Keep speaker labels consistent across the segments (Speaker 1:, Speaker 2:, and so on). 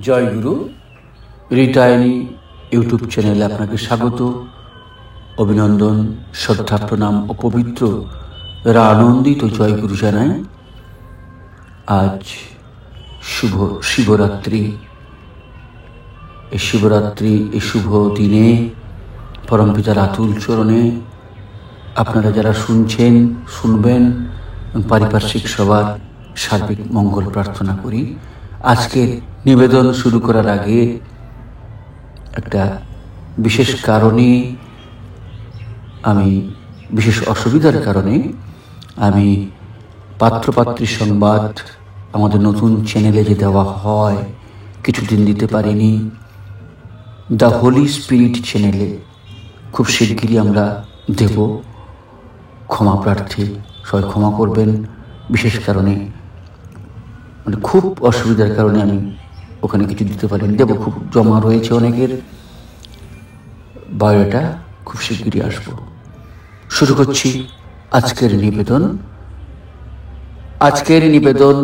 Speaker 1: জয় গুরু রিটায়ানি YouTube চ্যানেলে আপনাকে স্বাগত, অভিনন্দন, শ্রদ্ধা, প্রণাম ও পবিত্র আনন্দিত জয় গুরু জানাই। আজ শুভ শিবরাত্রি। এই শিবরাত্রি, এই শুভ দিনে পরমপিতার আতুল চরণে আপনারা যারা শুনছেন, শুনবেন, পারিপার্শ্বিক সবার সার্বিক মঙ্গল প্রার্থনা করি। আজকের নিবেদন শুরু করার আগে একটা বিশেষ কারণে, বিশেষ অসুবিধার কারণে আমি পাত্রপাত্রীর সংবাদ আমাদের নতুন চ্যানেলে যে দেওয়া হয় কিছুদিন দিতে পারিনি। দ্য হোলি স্পিরিট চ্যানেলে খুব শিগগিরই আমরা দেব। ক্ষমা প্রার্থী, সবাই ক্ষমা করবেন। বিশেষ কারণে, খুব অসুবিধার কারণে আমি ওখানে কিছু দিতে পারিনি। দেব, খুব জমা রয়েছে অনেকের বায়োডাটা, খুব শিগগিরই আসবো। শুরু করছি আজকের নিবেদন। আজকের নিবেদন,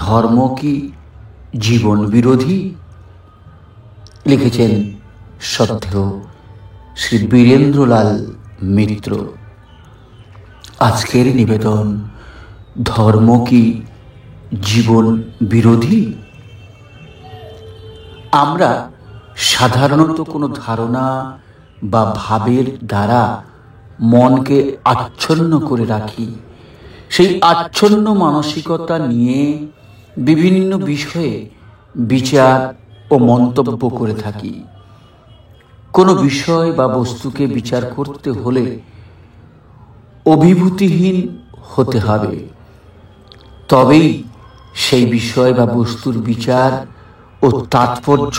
Speaker 1: ধর্ম কি জীবন বিরোধী? লিখেছেন শ্রদ্ধেয় শ্রী বীরেন্দ্রলাল মিত্র। আজকের নিবেদন, ধর্ম কি জীবন বিরোধী? আমরা সাধারণত কোনো ধারণা বা ভাবের দ্বারা মনকে আচ্ছন্ন করে রাখি। সেই আচ্ছন্ন মানসিকতা নিয়ে বিভিন্ন বিষয়ে বিচার ও মন্তব্য করে থাকি। কোনো বিষয় বা বস্তুকে বিচার করতে হলে অভিভূতিহীন হতে হবে, তবেই সেই বিষয় বা বস্তুর বিচার ও তাৎপর্য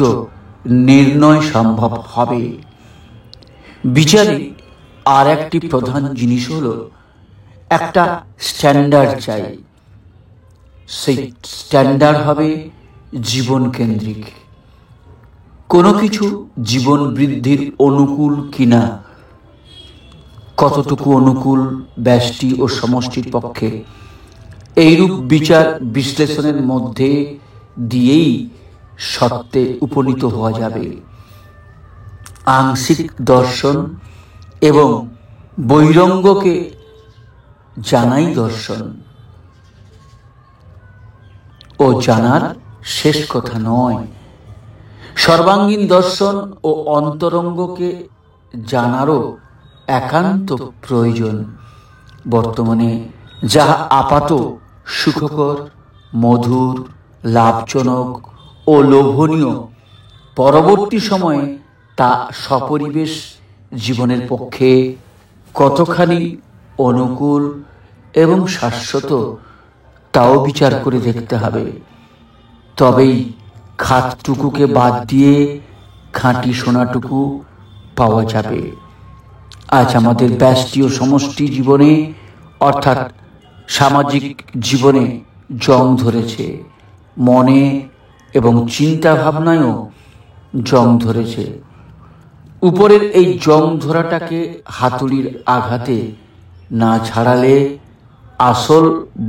Speaker 1: নির্ণয় সম্ভব হবে। বিচারে আর একটি প্রধান জিনিস হলো একটা স্ট্যান্ডার্ড চাই। সেই স্ট্যান্ডার্ড হবে জীবন কেন্দ্রিক। কোনো কিছু জীবন বৃদ্ধির অনুকূল কিনা, কতটুকু অনুকূল ব্যষ্টি ও সমষ্টির পক্ষে, এইরূপ বিচার বিশ্লেষণের মধ্যে দিয়েই সত্যে উপনীত হওয়া যাবে। আংশিক দর্শন এবং বৈরঙ্গকে জানাই দর্শন, ও জানার শেষ কথা নয়। সর্বাঙ্গীন দর্শন ও অন্তরঙ্গকে জানারও একান্ত প্রয়োজন। বর্তমানে যাহা আপাত সুখকর, মধুর, লাভজনক ও লোভনীয়, পরবর্তী সময়ে তা সপরিবেশ জীবনের পক্ষে কতখানি অনুকূল এবং শাশ্বত, তাও বিচার করে দেখতে হবে। তবেই খাতটুকুকে বাদ দিয়ে খাঁটি সোনাটুকু পাওয়া যাবে। আজ আমাদের ব্যষ্টি ও সমষ্টি জীবনে, অর্থাৎ সামাজিক জীবনে জং ধরেছে, মনে এবং চিন্তা ভাবনায়ও জং ধরেছে। উপরের এই জং ধরাটাকে হাতুড়ির আঘাতে না ছাড়ালে আসল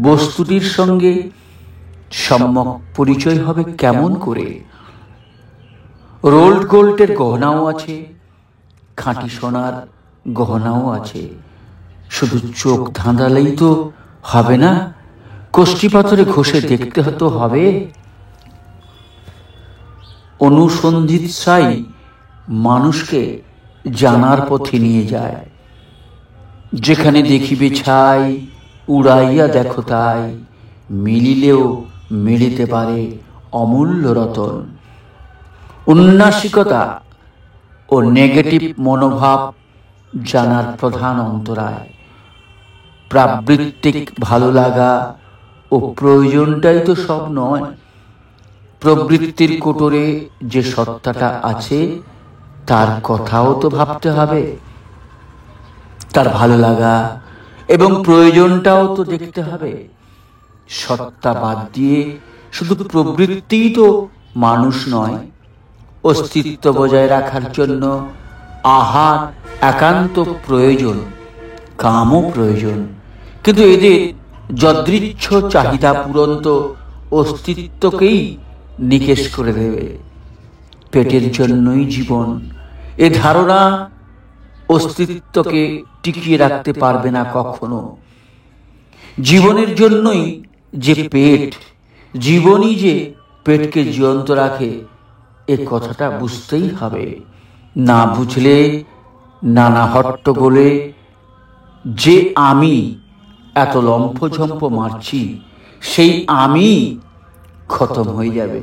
Speaker 1: বস্তুটির সঙ্গে সম্যক পরিচয় হবে কেমন করে? রোল্ড গোল্ডের গহনাও আছে, খাঁটি সোনার গহনাও আছে। শুধু চোখ ধাঁধালেই তো হবে না, কষ্টি পাথরে ঘষে দেখতে হতো হবে। অনুসন্ধিৎসাই মানুষকে জানার পথে নিয়ে যায়। যেখানে দেখিবে ছাই, উড়াইয়া দেখো তাই, মিলিলেও মিলিতে পারে অমূল্য রতন। উন্নাসিকতা ও নেগেটিভ মনোভাব জানার প্রধান অন্তরায়। প্রাবৃত্তিক ভালো লাগা ও প্রয়োজনটাই তো সব নয়। প্রবৃত্তির কোটরে যে সত্তাটা আছে তার কথাও তো ভাবতে হবে। তার ভালো লাগা এবং প্রয়োজনটাও তো দেখতে হবে। সত্তা বাদ দিয়ে শুধু প্রবৃত্তিই তো মানুষ নয়। অস্তিত্ব বজায় রাখার জন্য আহার একান্ত প্রয়োজন, কামও প্রয়োজন। কিন্তু এদের যদৃচ্ছ চাহিদা পূরণ তো অস্তিত্বকেই নিকেশ করে দেবে। পেটের জন্যই জীবন, এ ধারণা অস্তিত্বকে টিকিয়ে রাখতে পারবে না কখনো। জীবনের জন্যই যে পেট, জীবনই যে পেটকে জীবন্ত রাখে, এ কথাটা বুঝতেই হবে। না বুঝলে নানা হট্টগোলে যে আমি এত লম্ফঝম্প মারছি, সেই আমি খতম হয়ে যাবে।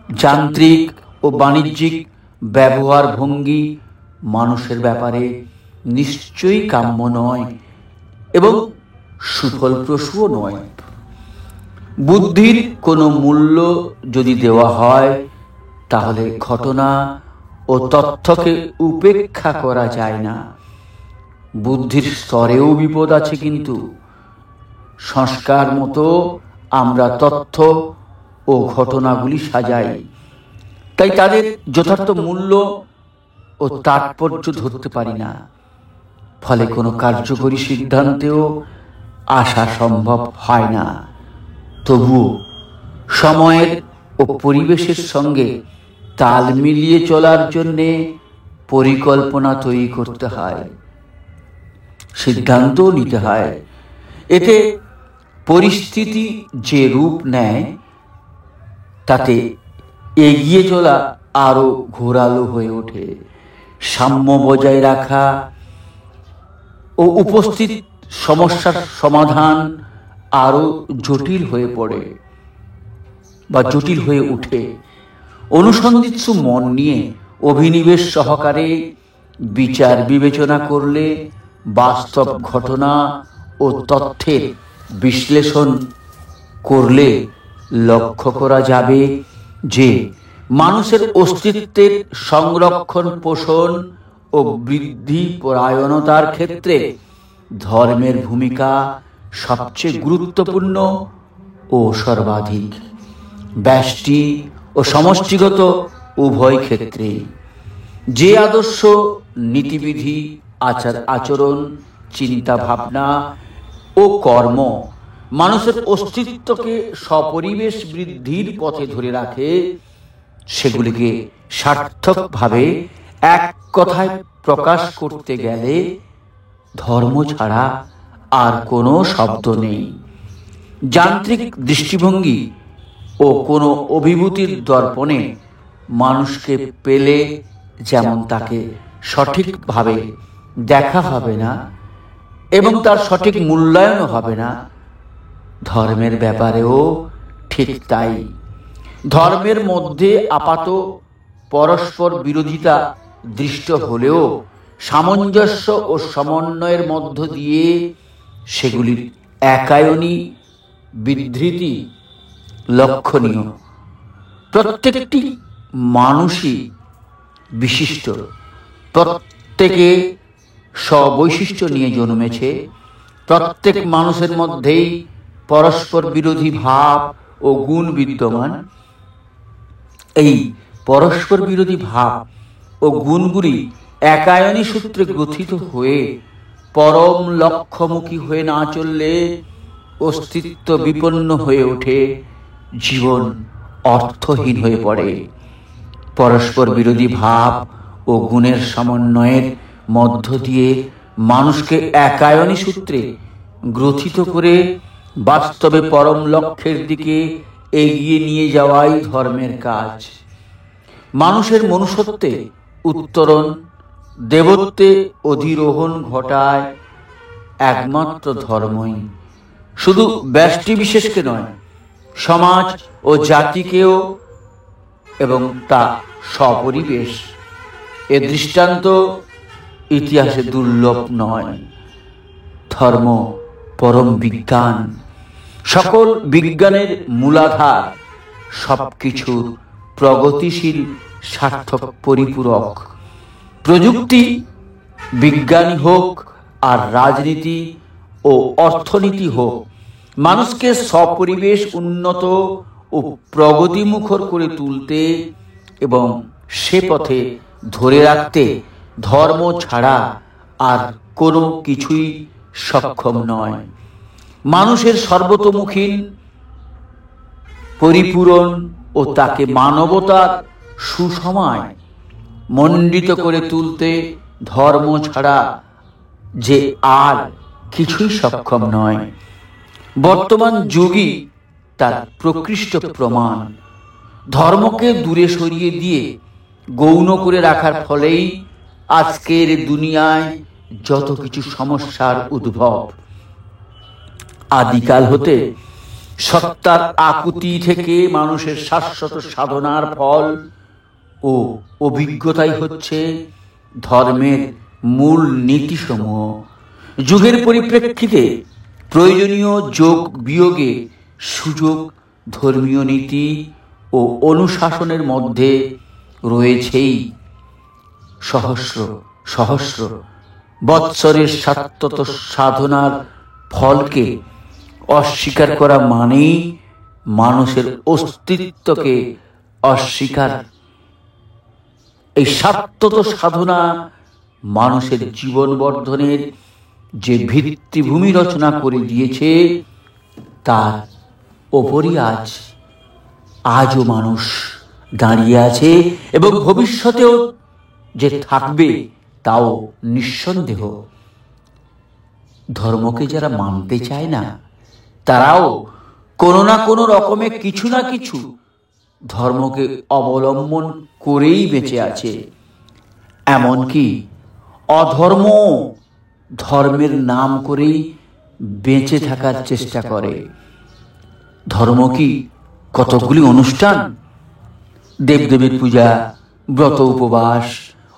Speaker 1: যান্ত্রিক ও বাণিজ্যিক ব্যবহার ভঙ্গি মানুষের ব্যাপারে নিশ্চয়ই কাম্য নয় এবং সুফলপ্রসূও নয়। বুদ্ধির কোনো মূল্য যদি দেওয়া হয়, তাহলে ঘটনা ও তথ্যকে উপেক্ষা করা যায় না। বুদ্ধির স্তরেও বিপদ আছে, কিন্তু সংস্কার মতো আমরা তথ্য ও ঘটনাগুলি সাজাই, তাই তাদের যথার্থ মূল্য ও তাৎপর্য ধরতে পারি না। ফলে কোনো কার্যকরী সিদ্ধান্তেও আসা সম্ভব হয় না। তবুও সময়ের ও পরিবেশের সঙ্গে তাল মিলিয়ে চলার জন্যে পরিকল্পনা তৈরি করতে হয়, সিদ্ধান্তও নিতে হয়। এতে পরিস্থিতি যে রূপ নেয়, তাতে এগিয়ে চলা আরো ঘোরালো হয়ে ওঠে। সাম্য বজায় রাখা ও উপস্থিত সমস্যার সমাধান আরো জটিল হয়ে পড়ে বা জটিল হয়ে ওঠে। অনুসন্ধিৎসু মন নিয়ে অভিনিবেশ সহকারে বিচার বিবেচনা করলে বাস্তব ঘটনা ও তথ্যের বিশ্লেষণ করলে লক্ষ্য করা যাবে যে মানুষের অস্তিত্বের সংরক্ষণ, পোষণ ও বৃদ্ধি পরায়ণতার ক্ষেত্রে ধর্মের ভূমিকা সবচেয়ে গুরুত্বপূর্ণ ও সর্বাধিক। ব্যষ্টি ও সমষ্টিগত উভয় ক্ষেত্রে যে আদর্শ, নীতিবিধি, আচরণ, চিন্তা ভাবনা ও কর্ম মানুষের অস্তিত্বকে সপরিবেশ বৃদ্ধির পথে ধরে রাখে, সেগুলিকে সার্থকভাবে এক কথায় প্রকাশ করতে গেলে ধর্ম ছাড়া আর কোনো শব্দ নেই। যান্ত্রিক দৃষ্টিভঙ্গি ও কোনো অভিভূতির দর্পণে মানুষকে পেলে যেমন তাকে সঠিকভাবে দেখা হবে না এবং তার সঠিক মূল্যায়নও হবে না, ধর্মের ব্যাপারেও ঠিক তাই। ধর্মের মধ্যে আপাত পরস্পর বিরোধিতা দৃষ্ট হলেও সামঞ্জস্য ও সমন্বয়ের মধ্য দিয়ে সেগুলির একায়নী বিধৃতি লক্ষণীয়। প্রত্যেকটি মানুষই বিশিষ্ট, প্রত্যেকে স্ববৈশিষ্ট্য নিয়ে জন্মেছে। প্রত্যেক মানুষের মধ্যেই পরস্পর বিরোধী ভাব ও গুণ বিদ্যমান। এই পরস্পর বিরোধী ভাব ও গুণগুলি একায়নী সূত্রে গ্রথিত হয়ে পরম লক্ষ্যমুখী হয়ে না চললে অস্তিত্ব বিপন্ন হয়ে ওঠে, জীবন অর্থহীন হয়ে পড়ে। পরস্পর বিরোধী ভাব ও গুণের সমন্বয়ের মধ্য দিয়ে মানুষকে একায়নী সূত্রে গ্রথিত করে বাস্তবে পরম লক্ষ্যের দিকে এগিয়ে নিয়ে যাওয়াই ধর্মের কাজ। মানুষের মনুষ্যত্বে উত্তরণ, দেবত্বে অধিরোহণ ঘটায় একমাত্র ধর্মই। শুধু ব্যষ্টি বিশেষকে নয়, সমাজ ও জাতিকেও এবং তা স্বপরিবেশ। এ দৃষ্টান্ত ইতিহাসে দুর্লভ নয়। ধর্ম পরম বিজ্ঞান, সকল বিজ্ঞানের মূলাধার, সবকিছুর প্রগতিশীল সার্থক পরিপূরক। প্রযুক্তি বিজ্ঞানী হোক আর রাজনীতি ও অর্থনীতি হোক, মানুষকে স্বপরিবেশ উন্নত ও প্রগতিমুখর করে তুলতে এবং সে পথে ধরে রাখতে ধর্ম ছাড়া আর কোনো কিছুই সক্ষম নয়। মানুষের সর্বতোমুখী পরিপূরণ ও তাকে মানবতার সুসময় মণ্ডিত করে তুলতে ধর্ম ছাড়া যে আর কিছুই সক্ষম নয়। বর্তমান যুগই তার প্রকৃষ্ট প্রমাণ। ধর্মকে দূরে সরিয়ে দিয়ে গৌণ করে রাখার ফলেই আজকের দুনিয়ায় যত কিছু সমস্যার উদ্ভব। আদিকাল হতে সত্তার আকুতি থেকে মানুষের শাশ্বত সাধনার ফল ও অভিজ্ঞতাই হচ্ছে ধর্মের মূল নীতিসমূহ। যুগের পরিপ্রেক্ষিতে প্রয়োজনীয় যোগ বিয়োগে সুযোগ ধর্মীয় নীতি ও অনুশাসনের মধ্যে রয়েছেই সহস্র সহস্র বৎসরের সাত্যত সাধনার ফলকে অস্বীকার করা মানেই মানুষের অস্তিত্বকে অস্বীকার। এই সাত্যত সাধনা মানুষের জীবন বর্ধনের যে ভিত্তিভূমি রচনা করে দিয়েছে, তার ওপরই আজও মানুষ দাঁড়িয়ে আছে এবং ভবিষ্যতেও যে থাকবে তাও নিঃসন্দেহ। ধর্মকে যারা মানতে চায় না, তারাও কোনো না কোনো রকমে কিছু না কিছু ধর্মকে অবলম্বন করেই বেঁচে আছে। এমনকি অধর্ম ধর্মের নাম করেই বেঁচে থাকার চেষ্টা করে। ধর্ম কি কতগুলি অনুষ্ঠান, দেবদেবীর পূজা, ব্রত উপবাস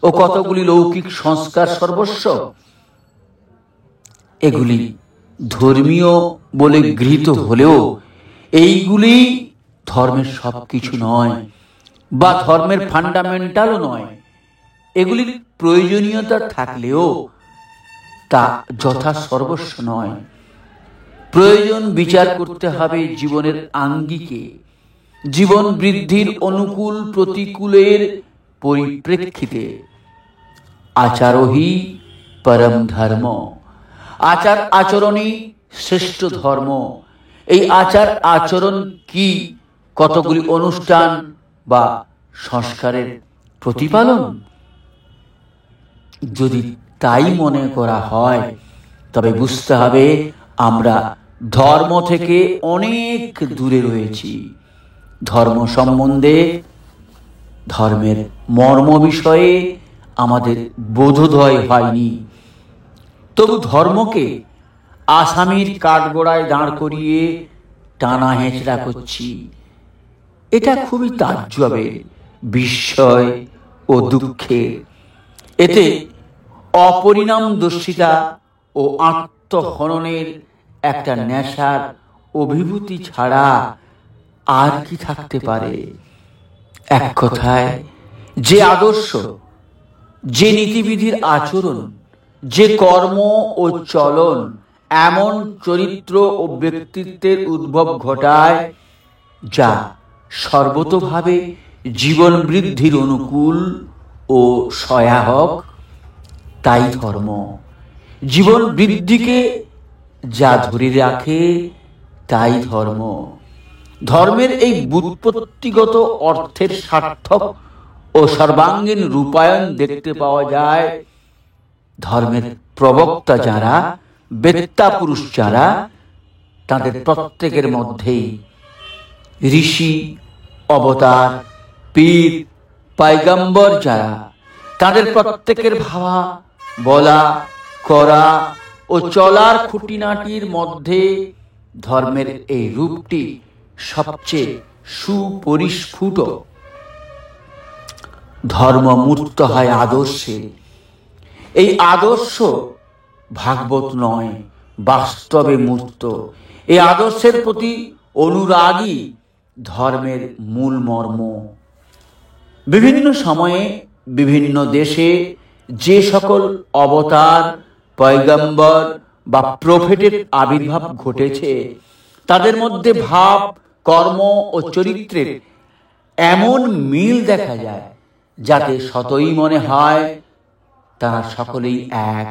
Speaker 1: ও কতগুলি লৌকিক সংস্কার সর্বস্ব? এগুলি ধর্মীয় বলে গৃহীত হলেও এইগুলি ধর্মের সব কিছু নয় বা ধর্মের ফান্ডামেন্টালও নয়। এগুলির প্রয়োজনীয়তা থাকলেও তা যথা সর্বস্ব নয়। প্রয়োজন বিচার করতে হবে জীবনের আঙ্গিকে, জীবন বৃদ্ধির অনুকূল প্রতিকূলের পরিপ্রেক্ষিতে। আচারহি পরম ধর্ম, আচার আচরণই শ্রেষ্ঠ ধর্ম। এই আচার আচরণ কি কতগুলি অনুষ্ঠান বা সংস্কারের প্রতিপালন? যদি তাই মনে করা হয়, তবে বুঝতে হবে আমরা ধর্ম থেকে অনেক দূরে রয়েছি। ধর্ম সম্বন্ধে, ধর্মের মর্ম বিষয়ে আমাদের বোধোদয় হয়নি। তবু ধর্মকে আসামির কাঠগড়ায় দাঁড় করিয়ে টানা হেঁচড়া করছি। এটা খুবই তাজ্জবের বিস্ময় ও দুঃখের। এতে অপরিণামদর্শিতা ও আত্মহননের একটা নেশার অভিভূতি ছাড়া আর কি থাকতে পারে? এক কথায়, যে আদর্শ, যে নীতিবিধির আচরণ, যে কর্ম ও চলন এমন চরিত্র ও ব্যক্তিত্বের উদ্ভব ঘটায় যা সর্বতোভাবে জীবন বৃদ্ধির অনুকূল ও সহায়ক, তাই ধর্ম। জীবন বৃদ্ধিকে যা ধরে রাখে তাই ধর্ম। ধর্মের এই ব্যুৎপত্তিগত অর্থের সার্থক ও সর্বাঙ্গীন রূপায়ণ দেখতে পাওয়া যায় ধর্মের প্রবক্তা যারা, বেত্তা পুরুষ যারা, তাদের প্রত্যেকের মধ্যেই ঋষি, অবতার, পীর, পয়গম্বর যারা, তাদের প্রত্যেকের ভাবা, বলা, করা ও চলার খুঁটিনাটির মধ্যে ধর্মের এই রূপটি সবচেয়ে সুপরিস্ফুট। ধর্ম মূর্ত হয় আদর্শে। এই আদর্শ ভাগবত নয়, বাস্তবে মূর্ত। এই আদর্শের প্রতি অনুরাগী ধর্মের মূল মর্ম। বিভিন্ন সময়ে বিভিন্ন দেশে যে সকল অবতার, পয়গম্বর বা প্রফেটের আবির্ভাব ঘটেছে, তাদের মধ্যে ভাব, কর্ম ও চরিত্রের এমন মিল দেখা যায় যাতে সতই মনে হয় তারা সকলেই এক।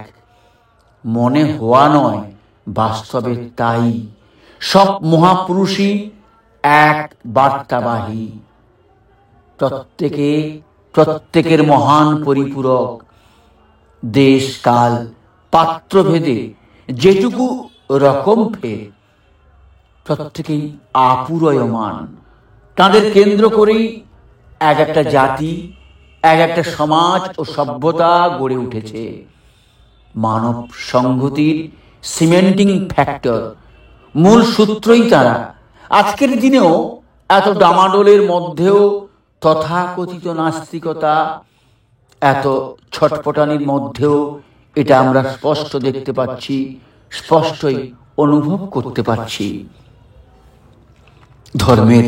Speaker 1: মনে হওয়া নয়, বাস্তবে তাই। সব মহাপুরুষই এক বার্তাবাহী, প্রত্যেকের মহান পরিপূরক, দেশ কাল পাত্রভেদে যেটুকু রকম ফের প্রত্যেকেই আপুরয়মান। তাদের কেন্দ্র করেই এক একটা জাতি, এক একটা সমাজ ও সভ্যতা গড়ে উঠেছে। মানব সংহতির সিমেন্টিং ফ্যাক্টর, মূল সূত্রই তারা। আজকের দিনেও এত ডামাডোলের মধ্যেও, তথাকথিত নাস্তিকতা, এত ছটপটানির মধ্যেও এটা আমরা স্পষ্ট দেখতে পাচ্ছি, স্পষ্টই অনুভব করতে পারছি। ধর্মের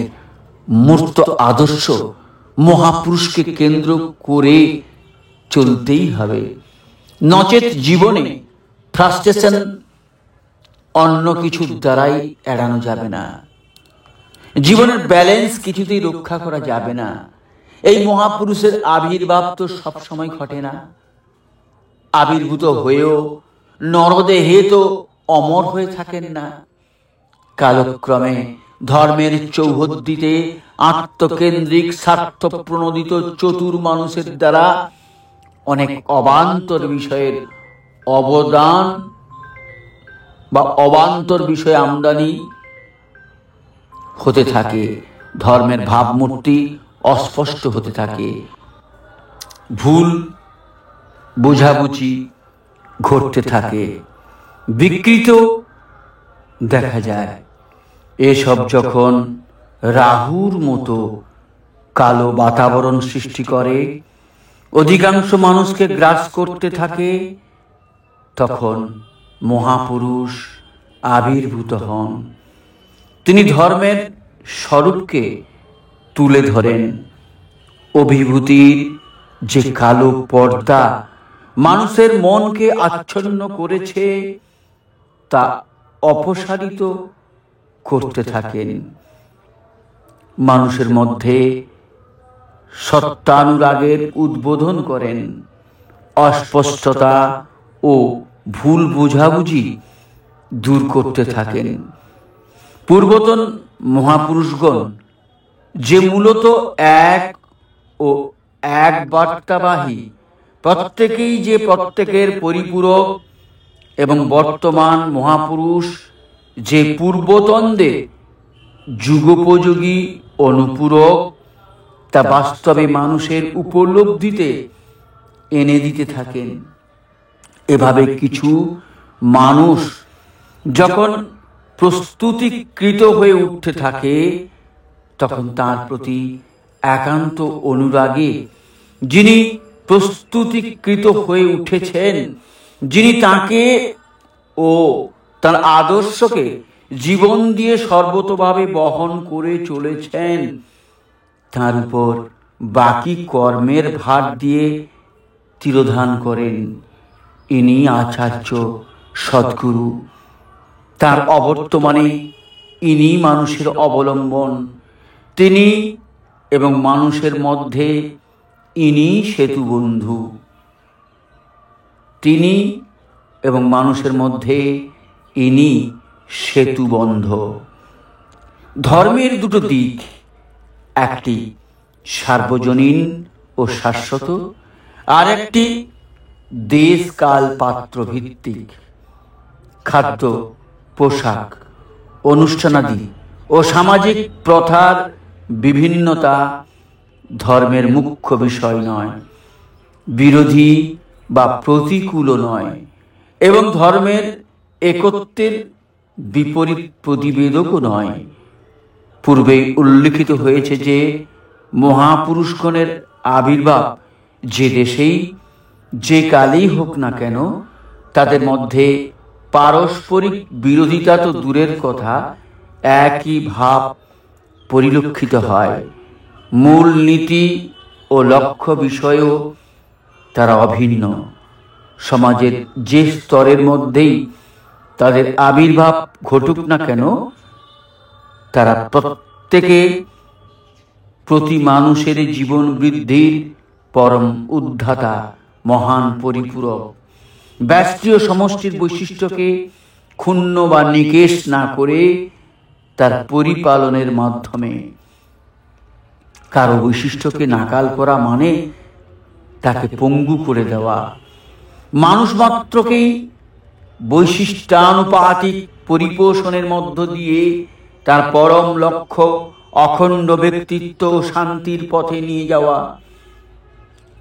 Speaker 1: মূর্ত আদর্শ মহাপুরুষকে কেন্দ্র করে চলতেই হবে, নচেত জীবনে ফ্রাস্ট্রেশন অন্য কিছুর দ্বারাই এড়ানো যাবে না। জীবনের ব্যালেন্স কিছুতেই রক্ষা করা যাবে না। এই মহাপুরুষের আবির্ভাব তো সবসময় ঘটে না। আবির্ভূত হয়েও নরদেহে তো অমর হয়ে থাকেন না। কালক্রমে ধর্মের চৌহদ্দিতে আত্মকেন্দ্রিক স্বার্থ প্রণোদিত চতুর মানুষের দ্বারা অনেক অবান্তর বিষয়ের অবদান বা অবান্তর বিষয়ে আমদানি হতে থাকে। ধর্মের ভাবমূর্তি অস্পষ্ট হতে থাকে, ভুল বোঝাবুঝি ঘটতে থাকে, বিকৃত দেখা যায়। এসব যখন রাহুর মতো কালো বাতাবরণ সৃষ্টি করে, অধিকাংশ মানুষকে গ্রাস করতে থাকে, তখন মহাপুরুষ আবির্ভূত হন। তিনি ধর্মের স্বরূপকে তুলে ধরেন। অভিভূতির যে কালো পর্দা মানুষের মনকে আচ্ছন্ন করেছে, তা অপসারিত করতে থাকেন। মানুষের মধ্যে সত্যানুরাগের উদ্বোধন করেন। অস্পষ্টতা ও ভুল বোঝাবুঝি দূর করতে থাকেন। পূর্বতন মহাপুরুষগণ যে মূলত এক বার্তাবাহী, প্রত্যেকেই যে প্রত্যেকের পরিপূরক, এবং বর্তমান মহাপুরুষ যে পূর্বতনদের যুগোপযোগী অনুপূরক, তা বাস্তবে মানুষের উপলব্ধিতে এনে দিতে থাকেন। এভাবে কিছু মানুষ যখন প্রস্তুতিকৃত হয়ে উঠতে থাকে, তখন তার প্রতি একান্ত অনুরাগে যিনি প্রস্তুতিকৃত হয়ে উঠেছেন, যিনি তাকে ও তার আদর্শকে জীবন দিয়ে সর্বতোভাবে বহন করে চলেছেন, তার উপর বাকি কর্মের ভার দিয়ে তিরোধান করেন। ইনি আচার্য সদ্গুরু। তার অবর্তমানে ইনি মানুষের অবলম্বন। তিনি এবং মানুষের মধ্যে ইনি সেতু বন্ধু। তিনি এবং মানুষের মধ্যে ইনি সেতুবন্ধ। ধর্মের দুটো দিক, একটি সার্বজনীন ও শাশ্বত, আর একটি দেশকাল পাত্র ভিত্তিক। খাদ্য, পোশাক, অনুষ্ঠানাদি ও সামাজিক প্রথার বিভিন্নতা ধর্মের মুখ্য বিষয় নয়, বিরোধী বা প্রতিকূলও নয়, এবং ধর্মের একত্বের বিপরীত প্রতিবেদকও নয়। পূর্বেই উল্লিখিত হয়েছে যে মহাপুরুষগণের আবির্ভাব যে দেশেই যে কালেই হোক না কেন, তাদের মধ্যে পারস্পরিক বিরোধিতা তো দূরের কথা, একই ভাব পরিলক্ষিত হয়। মূল নীতি ও লক্ষ্য বিষয়েও তারা অভিন্ন। সমাজের যে স্তরের মধ্যেই তাদের আবির্ভাব ঘটুক না কেন, তারা প্রত্যেকে প্রতি মানুষের জীবন বৃদ্ধির পরম উদ্ধাতা, মহান পরিপূরক। ব্যষ্টি ও সমষ্টির বৈশিষ্ট্যকে ক্ষুণ্ণ বা নিকেশ না করে তার পরিপালনের মাধ্যমে। কারো বৈশিষ্ট্যকে নাকাল করা মানে তাকে পঙ্গু করে দেওয়া। মানুষ মাত্রকেই বৈশিষ্ট্যানুপাতিক পরিপোষণের মধ্য দিয়ে তার পরম লক্ষ্য অখণ্ড ব্যক্তিত্ব ও শান্তির পথে নিয়ে যাওয়া।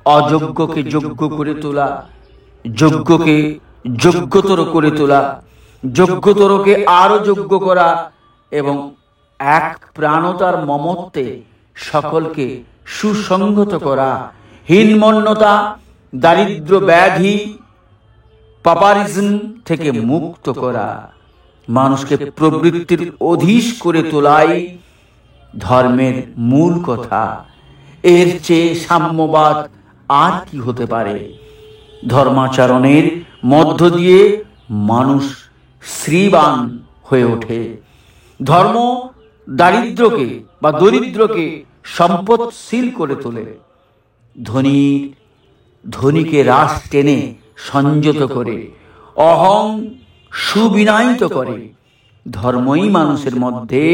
Speaker 1: অযোগ্যকে যোগ্য করে তোলা, যোগ্যকে যোগ্যতর করে তোলা, যোগ্যতরকে আরো যোগ্য করা এবং এক প্রাণতার মমত্বে সকলকে সুসংগত করা। হীনমন্যতা, দারিদ্র, ব্যাধি, পাপারিজম থেকে মুক্ত করা, মানুষকে প্রবৃত্তির অধীশ করে তোলাই ধর্মের মূল কথা। এর চেয়ে সাম্যবাদ আর কি হতে পারে? ধর্মাচরণের মধ্য দিয়ে মানুষ শ্রীবান হয়ে ওঠে। ধর্ম দারিদ্রকে বা দরিদ্রকে সম্পদশীল করে তোলে। ধনীকে রাশ টেনে সংযত করে, অহং সুবিনায়িত করে। ধর্মই মানুষের মধ্যে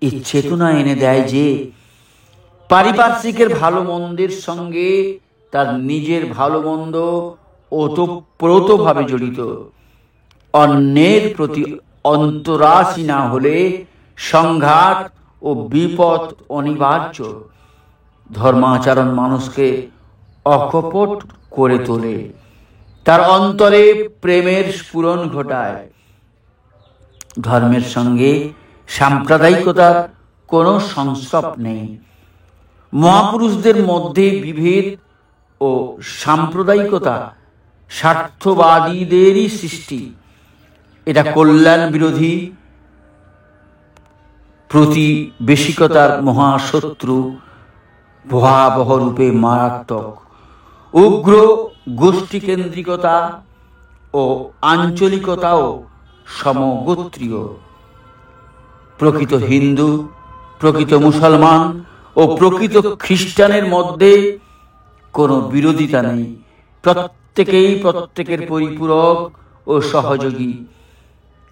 Speaker 1: এই চেতনা এনে দেয় যে পারিপার্শ্বিকের ভালো মন্দের সঙ্গে তার নিজের ভালো মন্দ ওতপ্রোতভাবে জড়িত। অন্যের প্রতি অন্তরাশী না হলে সংঘাত ও বিপদ অনিবার্য। ধর্মাচরণ মানুষকে অকপট করে তোলে, তার অন্তরে প্রেমের স্ফুরণ ঘটায়। ধর্মের সঙ্গে সাম্প্রদায়িকতার কোনো সংস্রব নেই। মহাপুরুষদের মধ্যে বিভেদ ও সাম্প্রদায়িকতা স্বার্থবাদীদেরই সৃষ্টি। এটা কল্যাণ বিরোধী, প্রতিবেশিকতার মহাশত্রু, ভয়াবহ রূপে মারাত্মক। উগ্র গোষ্ঠীকেন্দ্রিকতা ও আঞ্চলিকতাও সমগোত্রীয়। প্রকৃত হিন্দু, প্রকৃত মুসলমান ও প্রকৃত খ্রিস্টানের মধ্যে কোনো বিরোধিতা নেই। প্রত্যেকেই প্রত্যেকের পরিপূরক ও সহযোগী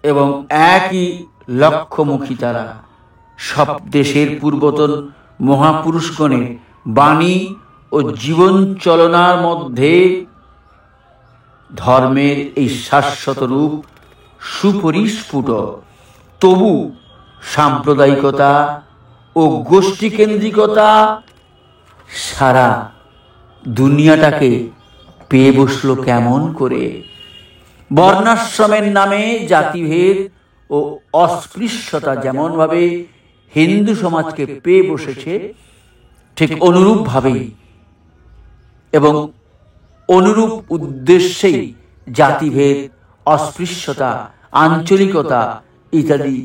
Speaker 1: এবং একই লক্ষ্যমুখী তারা। সব দেশের পূর্বতন মহাপুরুষগণের বাণী ও জীবন চলনার মধ্যে ধর্মের এই শাশ্বত রূপ সুপরিস্ফুট। তবু সাম্প্রদায়িকতা ও গোষ্ঠীকেন্দ্রিকতা সারা দুনিয়াটাকে পেয়ে বসলো কেমন করে? বর্ণাশ্রমের নামে জাতিভেদ ও অস্পৃশ্যতা যেমনভাবে হিন্দু সমাজকে পেয়ে বসেছে, ঠিক অনুরূপভাবেই এবং অনুরূপ উদ্দেশ্যেই জাতিভেদ, অস্পৃশ্যতা, আঞ্চলিকতা ইত্যাদি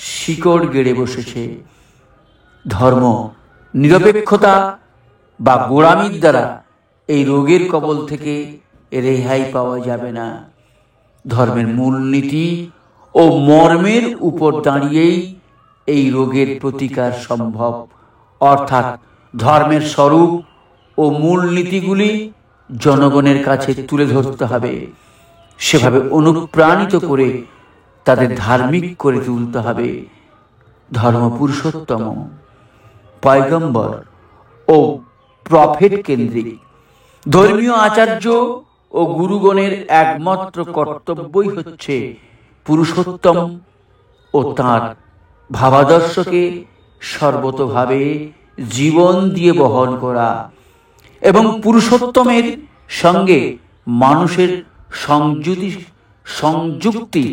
Speaker 1: শিকড় গেড়ে বসেছে। ধর্ম নিরপেক্ষতা বা গোঁড়ামির দ্বারা এই রোগের কবল থেকে রেহাই পাওয়া যাবে না। ধর্মের মূলনীতি ও মর্মের উপর দাঁড়িয়েই এই রোগের প্রতিকার সম্ভব। অর্থাৎ ধর্মের স্বরূপ ও মূলনীতিগুলি জনগণের কাছে তুলে ধরতে হবে, সেভাবে অনুপ্রাণিত করে তাদের ধার্মিক করে তুলতে হবে। ধর্ম পুরুষোত্তম, পয়গম্বর ও প্রফেট কেন্দ্রিক। ধর্মীয় আচার্য ও গুরুগণের একমাত্র কর্তব্যই হচ্ছে পুরুষোত্তম ও তাঁর ভাবাদর্শকে সর্বতোভাবে জীবন দিয়ে বহন করা এবং পুরুষোত্তমের সঙ্গে মানুষের সংযুক্তি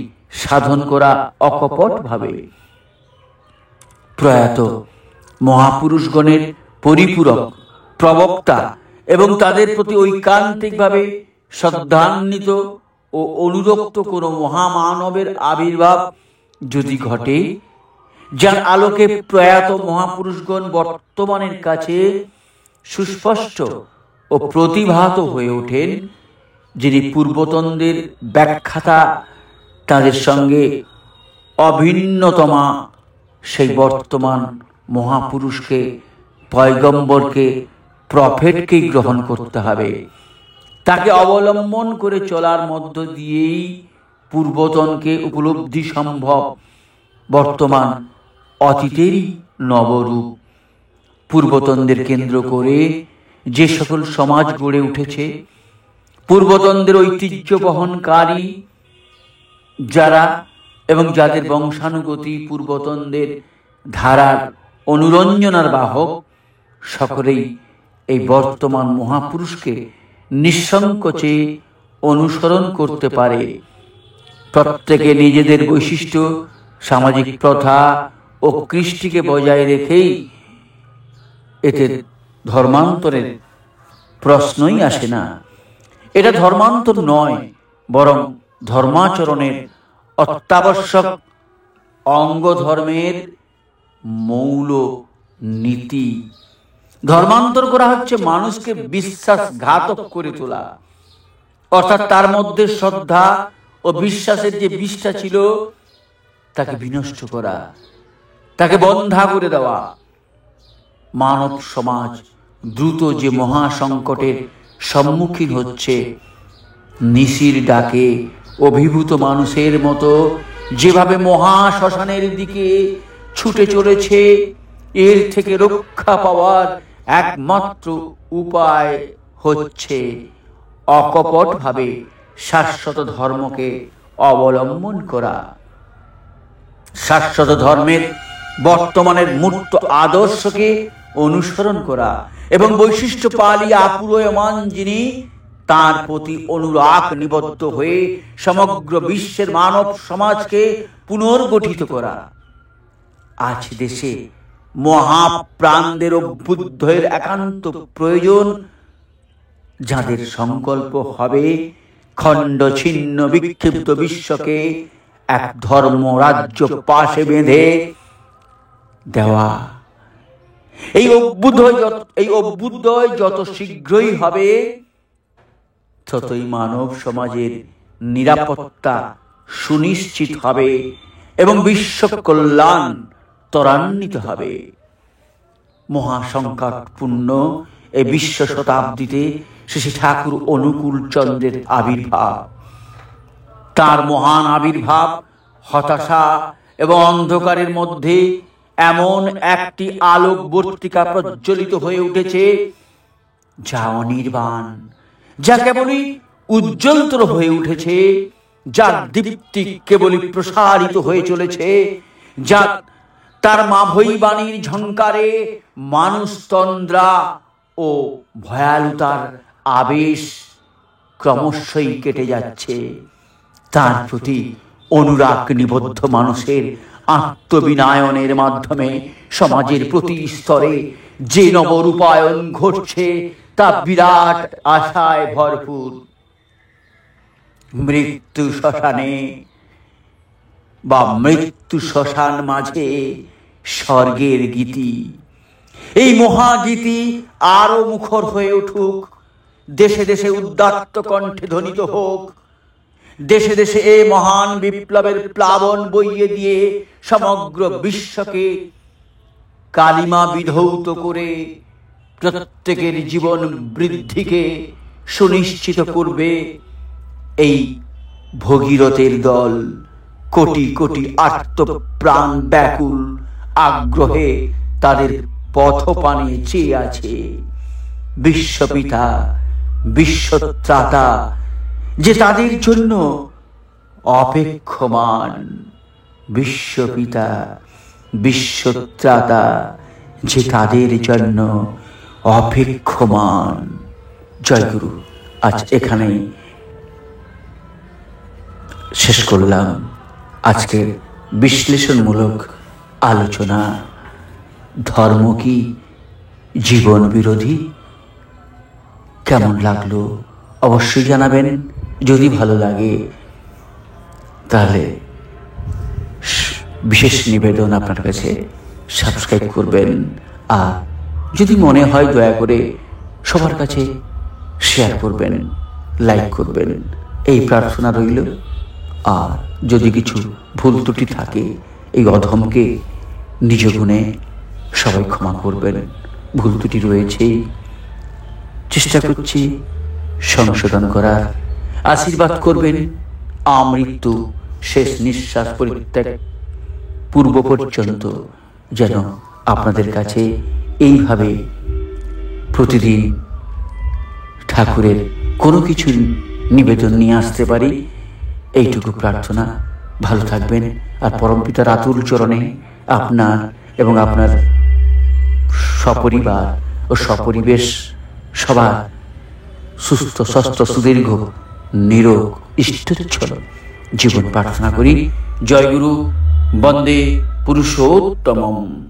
Speaker 1: সাধন করা অকপটভাবে। প্রয়াত মহাপুরুষগণের পরিপূরক, প্রবক্তা এবং তাদের প্রতি ঐকান্তিকভাবে শ্রদ্ধান্বিত ও অনুরক্ত কোনো মহামানবের আবির্ভাব যদি ঘটে, যার আলোকে প্রয়াত মহাপুরুষগণ বর্তমানের কাছে সুস্পষ্ট ও প্রতিভাত হয়ে ওঠেন, যিনি পূর্বতনদের ব্যাখ্যাতা, তাদের সঙ্গে অভিন্নতমা সেই বর্তমান মহাপুরুষকে, পয়গম্বরকে, প্রফেটকেই গ্রহণ করতে হবে। তাকে অবলম্বন করে চলার মধ্য দিয়েই পূর্বতনকে উপলব্ধি সম্ভব। বর্তমান অতীতেরই নবরূপ। পূর্বতনদের কেন্দ্র করে যে সকল সমাজ গড়ে উঠেছে, পূর্বতনদের ঐতিহ্য বহনকারী যারা এবং যাদের বংশানুগতি পূর্বতনদের ধারার অনুরঞ্জনার বাহক, সকলেই এই বর্তমান মহাপুরুষকে নিঃসংকোচে অনুসরণ করতে পারে। প্রত্যেকে নিজেদের বৈশিষ্ট্য, সামাজিক প্রথা ও কৃষ্টিকে বজায় রেখেই এতে ধর্মান্তরের প্রশ্নই আসে না। এটা ধর্মান্তর নয়, বরং ধর্মাচরণের অত্যাবশ্যক অঙ্গ, ধর্মের মৌল নীতি। ধর্মান্তর করা হচ্ছে মানুষকে বিশ্বাসঘাতক করে তোলা, অর্থাৎ তার মধ্যে শ্রদ্ধা ও বিশ্বাসের যে বীজটা ছিল তাকে বিনষ্ট করা, তাকে বন্ধা করে দেওয়া। মানব সমাজ দ্রুত যে মহা সংকটের সম্মুখীন হচ্ছে, নিশির ডাকে অভিভূত মানুষের মতো যেভাবে মহা শ্মশানের দিকে ছুটে চলেছে, এর থেকে রক্ষা পাওয়ার একমাত্র উপায় হচ্ছে অকপটভাবে শাশ্বত ধর্মকে অবলম্বন করা। শাশ্বত ধর্মের বর্তমানের মূর্ত আদর্শকে অনুসরণ করা এবং বৈশিষ্ট্য পালিয়ে আপুরয়মান যিনি, তার প্রতি অনুরাগ নিবদ্ধ হয়ে সমগ্র বিশ্বের মানব সমাজকে পুনর্গঠিত করা। আজ দেশে মহাপ্রাণদের অভ্যুদয়ের একান্ত প্রয়োজন, যাদের সংকল্প হবে খণ্ড ছিন্ন বিক্ষিপ্ত বিশ্বকে এক ধর্ম রাজ্য পাশে বেঁধে দেওয়া। এই অভ্যুদয় যত শীঘ্রই হবে, ততই মানব সমাজের নিরাপত্তা সুনিশ্চিত হবে এবং বিশ্ব কল্যাণ ত্বরান্বিত হবে। মহাসংকটপূর্ণ এই বিশ্ব শতাব্দীতে শ্রী ঠাকুর অনুকূল চন্দ্রের আবির্ভাব। তার মহান আবির্ভাব হতাশা এবং অন্ধকারের মধ্যে এমন একটি আলোকবর্তিকা প্রজ্বলিত হয়ে উঠেছে, যা অনির্বাণ, যা কেবলই উজ্জ্বলতর হয়ে উঠেছে, যার দীপ্তি কেবলই প্রসারিত হয়ে চলেছে, যা তার মাভৈ বাণীর ঝংকারে মানুষ তন্দ্রা ও ভয়ালুতার আবেশ ক্রমশই কেটে যাচ্ছে। তার প্রতি অনুরাগ নিবদ্ধ মানুষের আত্মবিনায়নের মাধ্যমে সমাজের প্রতি স্তরে যে নবরূপায়ণ ঘটছে, তা বিরাট আশায় ভরপুর। মৃত্যু শ্মশানে বা মৃত্যু শ্মশান মাঝে স্বর্গের গীতি, এই মহাগীতি আরো মুখর হয়ে উঠুক, দেশে দেশে উদাত্ত কণ্ঠে ধ্বনিত হোক। দেশে দেশে এ মহান বিপ্লবের প্লাবন বইয়ে দিয়ে সমগ্র বিশ্বকে কালিমা বিধৌত করে প্রত্যেকের জীবন বৃদ্ধিকে সুনিশ্চিত করবে এই ভগীরথের দল। কোটি কোটি আর্তপ্রাণ ব্যাকুল আগ্রহে তাদের পথপানে চেয়ে আছে। বিশ্বপিতা, বিশ্বত্রাতা যে তাদের জন্য অপেক্ষমান, বিশ্বপিতা, বিশ্বত্রাতা যে তাদের জন্য অপেক্ষমান। জয়গুরু। আজ এখানে শেষ করলাম আজকের বিশ্লেষণমূলক আলোচনা। ধর্ম কি জীবন বিরোধী? কেমন লাগলো অবশ্যই জানাবেন। যদি ভালো লাগে তাহলে বিশেষ নিবেদন আপনার কাছে সাবস্ক্রাইব করবেন, আর যদি মনে হয় দয়া করে সবার কাছে শেয়ার করবেন, লাইক করবেন, এই প্রার্থনা রইল। আর যদি কিছু ভুল ত্রুটি থাকে, এই অধমকে নিজ গুণে সবাই ক্ষমা করবেন। ভুল ত্রুটি রয়েছেই, চেষ্টা করছি সংশোধন করার। আশীর্বাদ করবেন আমৃত্যু শেষ নিঃশ্বাস পরিত্যাগ পূর্ব পর্যন্ত যেন আপনাদের কাছে এইভাবে প্রতিদিন ঠাকুরের কোনো কিছু নিবেদন নিয়ে আসতে পারি, এইটুকু প্রার্থনা। ভালো থাকবেন। আর পরমপিতার আতুল চরণে আপনার এবং আপনার সপরিবার ও সপরিবেশ সবার সুস্থ স্বাস্থ্য সুদীর্ঘ নিরোগ ইষ্টচ্ছল জীবন প্রার্থনা করি। জয় গুরু। বন্দে পুরুষোত্তমম।